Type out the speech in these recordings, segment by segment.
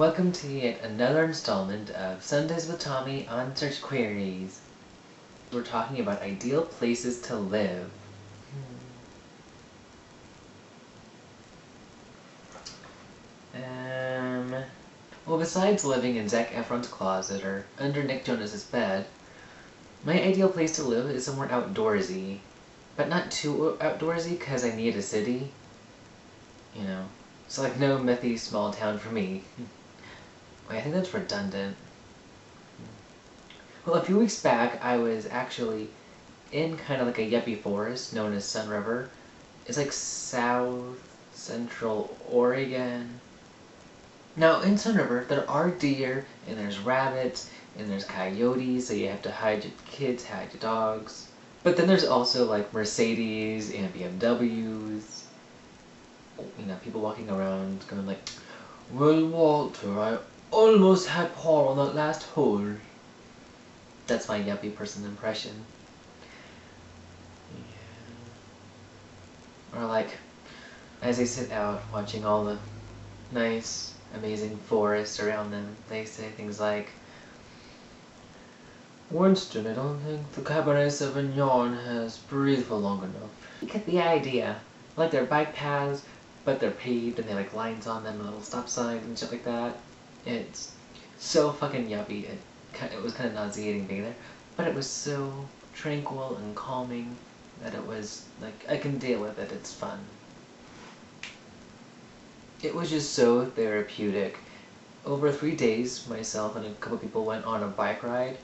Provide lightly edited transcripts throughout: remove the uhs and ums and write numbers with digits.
Welcome to yet another installment of Sundays with Tommy on Search Queries. We're talking about ideal places to live. Well, besides living in Zac Efron's closet or under Nick Jonas's bed, my ideal place to live is somewhere outdoorsy. But not too outdoorsy because I need a city. You know, so like no methy small town for me. Wait, I think that's redundant. Well, a few weeks back, I was actually in kind of like a yuppie forest known as Sun River. It's like south central Oregon. Now, in Sun River, there are deer, and there's rabbits, and there's coyotes, so you have to hide your kids, hide your dogs. But then there's also like Mercedes and BMWs. You know, people walking around going like, "Well, Walter, I almost had par on that last hole." That's my yuppie person impression. Yeah. Or like, as they sit out watching all the nice, amazing forests around them, they say things like, "Winston, I don't think the Cabernet Sauvignon has breathed for long enough." You get the idea. Like their bike paths, but they're paved and they have like lines on them and little stop signs and shit like that. It's so fucking yuppie. It was kind of nauseating being there, but it was so tranquil and calming that it was like, I can deal with it, it's fun. It was just so therapeutic. Over 3 days, myself and a couple people went on a bike ride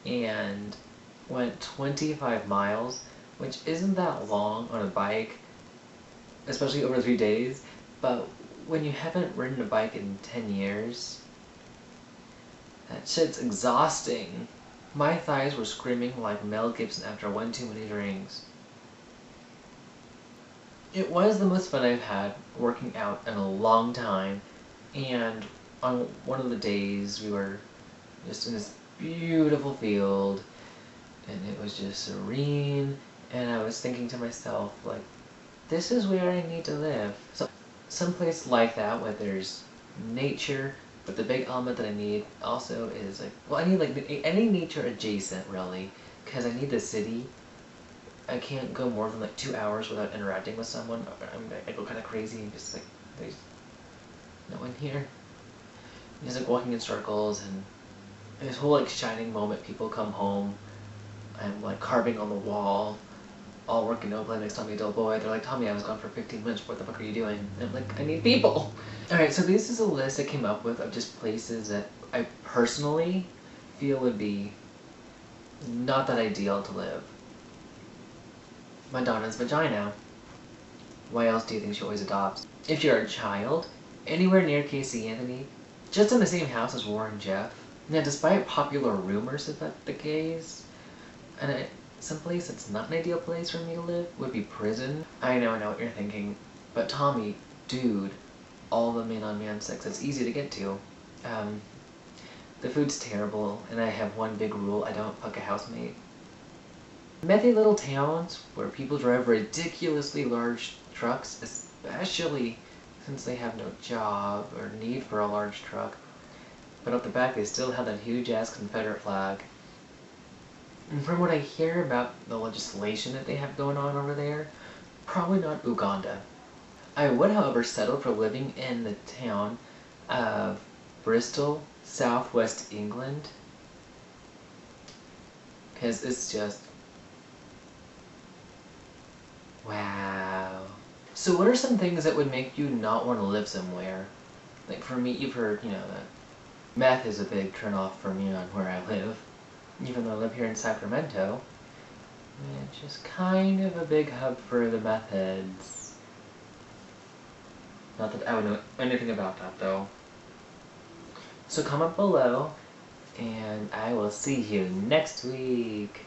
and went 25 miles, which isn't that long on a bike, especially over 3 days, but when you haven't ridden a bike in 10 years, that shit's exhausting. My thighs were screaming like Mel Gibson after one too many drinks. It was the most fun I've had working out in a long time, and on one of the days we were just in this beautiful field, and it was just serene, and I was thinking to myself, like, this is where I need to live. So, someplace like that where there's nature, but the big element that I need also is like, well, I need like any nature adjacent really, because I need the city. I can't go more than like 2 hours without interacting with someone. I go kind of crazy and just like, there's no one here. And just like walking in circles, and this whole like shining moment, people come home, I'm like carving on the wall, all working no play next Tommy Dull Boy. They're like, "Tommy, I was gone for 15 minutes, what the fuck are you doing?" And I'm like, I need people! Alright, so this is a list I came up with of just places that I personally feel would be not that ideal to live. Madonna's vagina. Why else do you think she always adopts? If you're a child, anywhere near Casey Anthony, just in the same house as Warren Jeff. Now, despite popular rumors about the case, and someplace that's not an ideal place for me to live would be prison. I know what you're thinking, but Tommy, dude, all the man-on-man sex is easy to get to. The food's terrible, and I have one big rule: I don't fuck a housemate. Methy little towns where people drive ridiculously large trucks, especially since they have no job or need for a large truck, but up the back they still have that huge-ass Confederate flag. And from what I hear about the legislation that they have going on over there, probably not Uganda. I would, however, settle for living in the town of Bristol, southwest England, because it's just, wow. So what are some things that would make you not want to live somewhere? Like for me, you've heard, that meth is a big turnoff for me on where I live. Even though I live here in Sacramento, it's just kind of a big hub for the meth heads. Not that I would know anything about that though. So comment below, and I will see you next week.